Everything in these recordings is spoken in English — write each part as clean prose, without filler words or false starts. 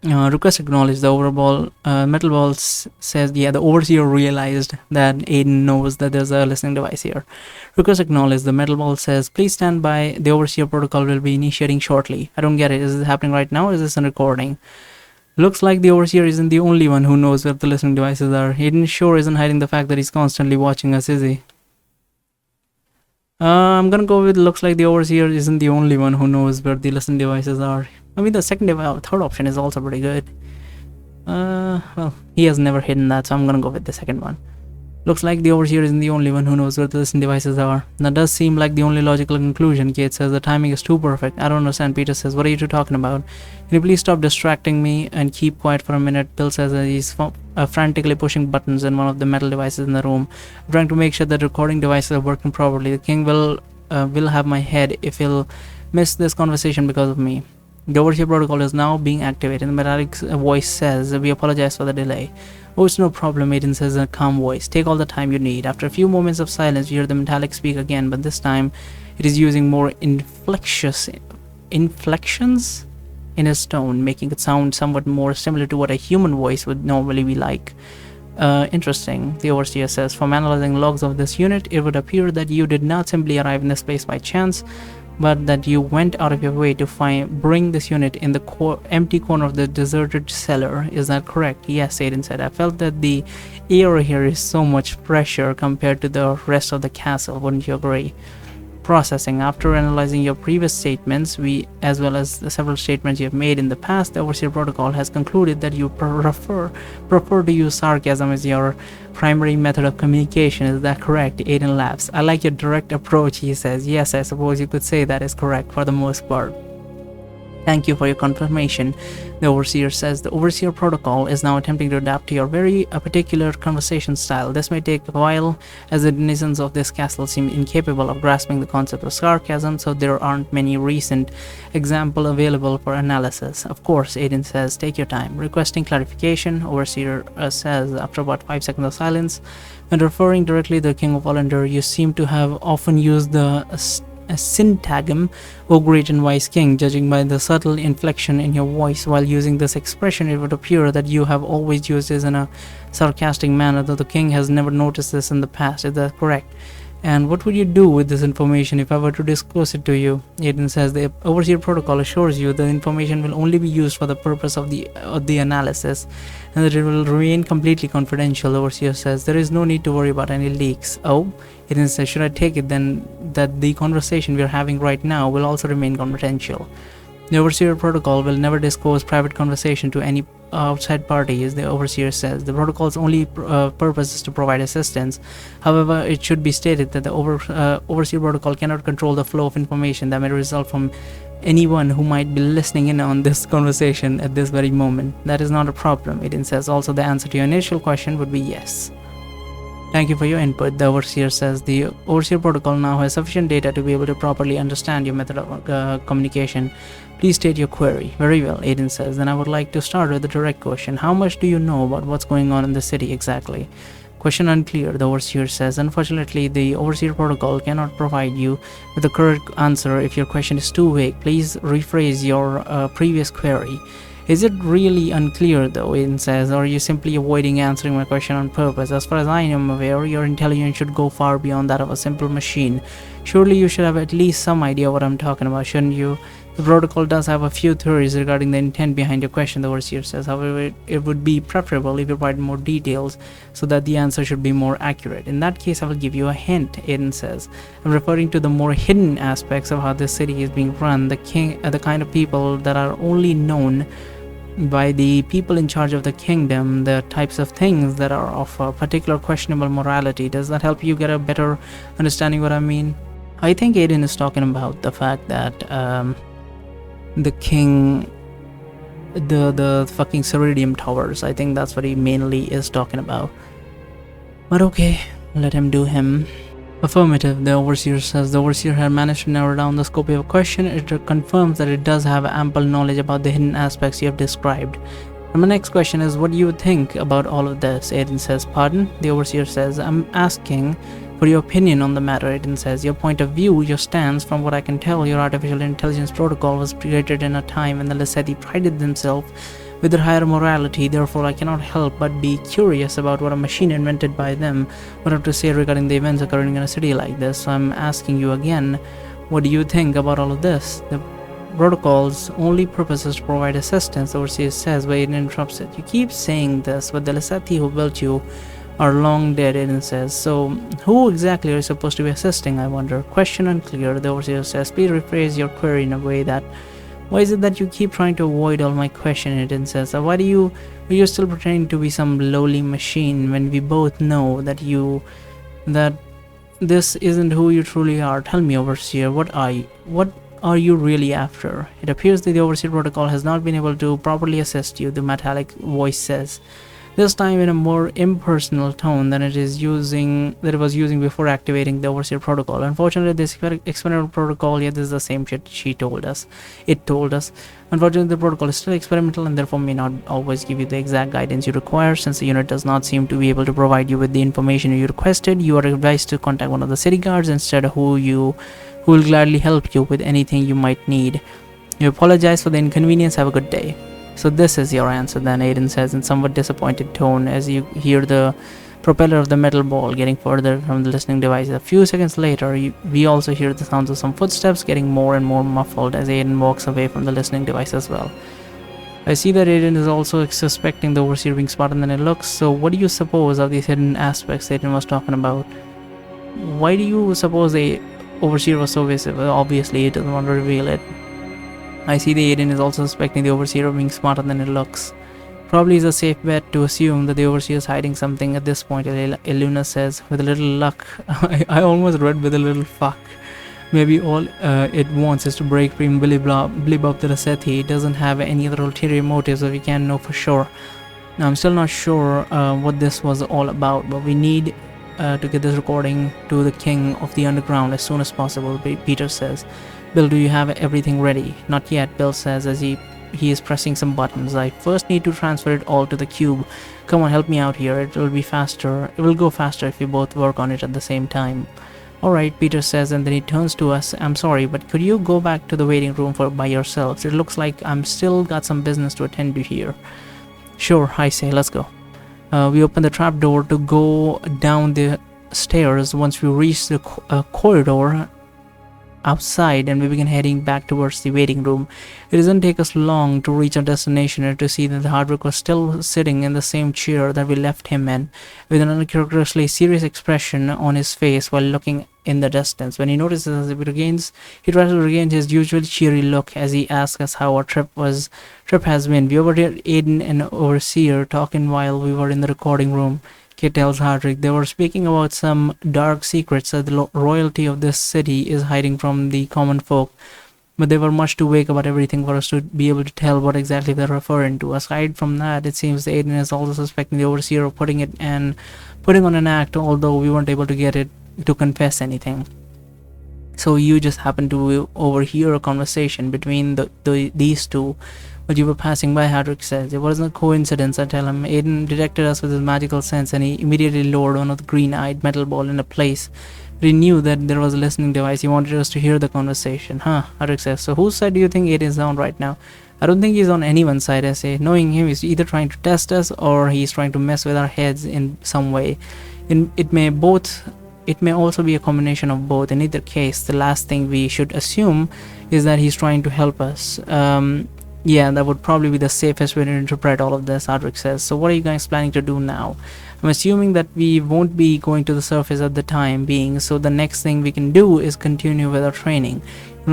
Request acknowledged. The metal ball says, yeah, the overseer realized that Aiden knows that there's a listening device here. Request acknowledged. The metal ball says, please stand by. The overseer protocol will be initiating shortly. I don't get it. Is this happening right now or is this a recording? Looks like the overseer isn't the only one who knows where the listening devices are. Aiden sure isn't hiding the fact that he's constantly watching us, is he? I'm gonna go with looks like the overseer isn't the only one who knows where the listening devices are. I mean, the third option is also pretty good. Well, he has never hidden that, so I'm gonna go with the second one. Looks like the overseer isn't the only one who knows where the listening devices are. That does seem like the only logical conclusion. Kate says the timing is too perfect. I don't understand. Peter says, what are you two talking about? Can you please stop distracting me and keep quiet for a minute? Bill says that he's frantically pushing buttons in one of the metal devices in the room, trying to make sure that recording devices are working properly. The king will have my head if he'll miss this conversation because of me. The overseer protocol is now being activated. The metallic voice says, we apologize for the delay. Oh, it's no problem, Aiden says in a calm voice. Take all the time you need. After a few moments of silence, you hear the metallic speak again, but this time it is using more inflections in his tone, making it sound somewhat more similar to what a human voice would normally be like. Interesting, the overseer says. From analyzing logs of this unit, it would appear that you did not simply arrive in this place by chance, but that you went out of your way to bring this unit in the empty corner of the deserted cellar. Is that correct? Yes, Aiden said. I felt that the air here is so much pressure compared to the rest of the castle. Wouldn't you agree? Processing. After analyzing your previous statements, as well as the several statements you have made in the past, the overseer protocol has concluded that you prefer to use sarcasm as your primary method of communication. Is that correct? Aiden laughs. I like your direct approach, he says. Yes, I suppose you could say that is correct for the most part. Thank you for your confirmation, the overseer says. The overseer protocol is now attempting to adapt to your very particular conversation style. This may take a while, as the denizens of this castle seem incapable of grasping the concept of sarcasm, so there aren't many recent examples available for analysis. Of course, Aiden says, take your time. Requesting clarification, overseer says after about 5 seconds of silence. When referring directly to the King of Olander, you seem to have often used the syntagm, O great and wise king. Judging by the subtle inflection in your voice while using this expression, it would appear that you have always used this in a sarcastic manner, though the king has never noticed this in the past. Is that correct? And what would you do with this information if I were to disclose it to you? Aiden says the overseer protocol assures you the information will only be used for the purpose of the analysis, and that it will remain completely confidential. The overseer says there is no need to worry about any leaks. Oh, Aiden says, should I take it then that the conversation we are having right now will also remain confidential? The overseer protocol will never disclose private conversation to any outside parties, the overseer says. The protocol's only purpose is to provide assistance. However, it should be stated that the overseer protocol cannot control the flow of information that may result from anyone who might be listening in on this conversation at this very moment. That is not a problem, Aiden says. Also, the answer to your initial question would be yes. Thank you for your input, the overseer says. The overseer protocol now has sufficient data to be able to properly understand your method of communication. Please state your query. Very well, Aiden says. Then I would like to start with the direct question. How much do you know about what's going on in the city exactly? Question unclear, the overseer says. Unfortunately, the overseer protocol cannot provide you with the correct answer if your question is too vague. Please rephrase your previous query. Is it really unclear though, Aiden says, or are you simply avoiding answering my question on purpose? As far as I am aware, your intelligence should go far beyond that of a simple machine. Surely you should have at least some idea what I'm talking about, shouldn't you? The protocol does have a few theories regarding the intent behind your question, the overseer says. However, it would be preferable if you provide more details so that the answer should be more accurate. In that case, I will give you a hint, Aiden says. I'm referring to the more hidden aspects of how this city is being run, the kind of people that are only known by the people in charge of the kingdom, the types of things that are of a particular questionable morality. Does that help you get a better understanding what I mean? I think Aiden is talking about the fact that the king, the fucking Ceridium towers. I think that's what he mainly is talking about. But okay, let him do him. Affirmative, the overseer says. The overseer had managed to narrow down the scope of your question. It confirms that it does have ample knowledge about the hidden aspects you have described. And my next question is, what do you think about all of this? Aiden says. Pardon? The overseer says. I'm asking for your opinion on the matter, Aiden says. Your point of view, your stance. From what I can tell, your artificial intelligence protocol was created in a time when the Lysethi prided themselves with their higher morality. Therefore, I cannot help but be curious about what a machine invented by them would have to say regarding the events occurring in a city like this. So I'm asking you again, what do you think about all of this? The protocol's only purpose is to provide assistance, the overseer says, but Aiden interrupts it. You keep saying this, but the Lesethi who built you are long dead, Aiden says. So who exactly are you supposed to be assisting, I wonder? Question unclear, the overseer says. Please rephrase your query in a way that... Why is it that you keep trying to avoid all my question, Aiden says. Why are you still pretending to be some lowly machine when we both know that this isn't who you truly are? Tell me, overseer, what are you really after? It appears that the overseer protocol has not been able to properly assist you, the metallic voice says, this time in a more impersonal tone than it was using before activating the overseer protocol. Unfortunately, this experimental protocol, this is the same shit it told us. Unfortunately, the protocol is still experimental and therefore may not always give you the exact guidance you require. Since the unit does not seem to be able to provide you with the information you requested, you are advised to contact one of the city guards instead, who will gladly help you with anything you might need. You apologize for the inconvenience. Have a good day. So this is your answer then, Aiden says in somewhat disappointed tone as you hear the propeller of the metal ball getting further from the listening device. A few seconds later, we also hear the sounds of some footsteps getting more and more muffled as Aiden walks away from the listening device as well. I see that Aiden is also suspecting the overseer being smarter than it looks. So what do you suppose of these hidden aspects Aiden was talking about? Why do you suppose the overseer was so evasive? Obviously, he doesn't want to reveal it. I see the Aiden is also suspecting the overseer of being smarter than it looks. Probably is a safe bet to assume that the overseer is hiding something at this point, Eluna says. With a little luck, I almost read with a little fuck. Maybe all it wants is to break free and blib up the Lesethi. It doesn't have any other ulterior motives, so we can't know for sure. Now, I'm still not sure what this was all about, but we need to get this recording to the king of the underground as soon as possible, Peter says. Bill, do you have everything ready? Not yet, Bill says as he is pressing some buttons. I first need to transfer it all to the cube. Come on, help me out here. It will be faster. It will go faster if we both work on it at the same time. Alright, Peter says, and then he turns to us. I'm sorry, but could you go back to the waiting room by yourselves? It looks like I'm still got some business to attend to here. Sure, I say, let's go. We open the trap door to go down the stairs. Once we reach the corridor outside and we begin heading back towards the waiting room. It doesn't take us long to reach our destination and to see that the Hardwick was still sitting in the same chair that we left him in, with an uncharacteristically serious expression on his face while looking in the distance. When he notices us, he tries to regain his usual cheery look as he asks us how our trip has been. We overheard Aiden and Overseer talking while we were in the recording room. Kate tells Hardwick they were speaking about some dark secrets that the royalty of this city is hiding from the common folk, but they were much too vague about everything for us to be able to tell what exactly they're referring to. Aside from that, it seems Aiden is also suspecting the Overseer of putting on an act, although we weren't able to get it to confess anything. So you just happened to overhear a conversation between these two, but you were passing by, Hardwick says. It wasn't a coincidence, I tell him. Aiden detected us with his magical sense and he immediately lowered one of the green-eyed metal ball into place. But he knew that there was a listening device. He wanted us to hear the conversation. Hardwick says. So whose side do you think Aiden is on right now? I don't think he's on anyone's side, I say. Knowing him, he's either trying to test us or he's trying to mess with our heads in some way. It may also be a combination of both. In either case, the last thing we should assume is that he's trying to help us. Yeah, that would probably be the safest way to interpret all of this, Hardwick says. So what are you guys planning to do now? I'm assuming that we won't be going to the surface at the time being, so the next thing we can do is continue with our training.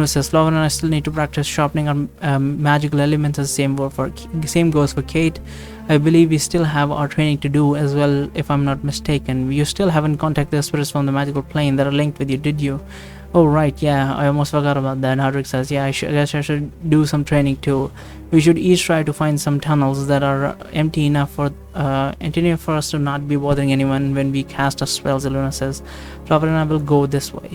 Says Slovan and I still need to practice sharpening our magical elements. The same goes for Kate. I believe we still have our training to do as well, if I'm not mistaken. You still haven't contacted the spirits from the magical plane that are linked with you, did you? Oh right, yeah, I almost forgot about that. Hardwick says, yeah, I guess I should do some training too. We should each try to find some tunnels that are empty enough for us to not be bothering anyone when we cast our spells, Eluna says. Flower and I will go this way.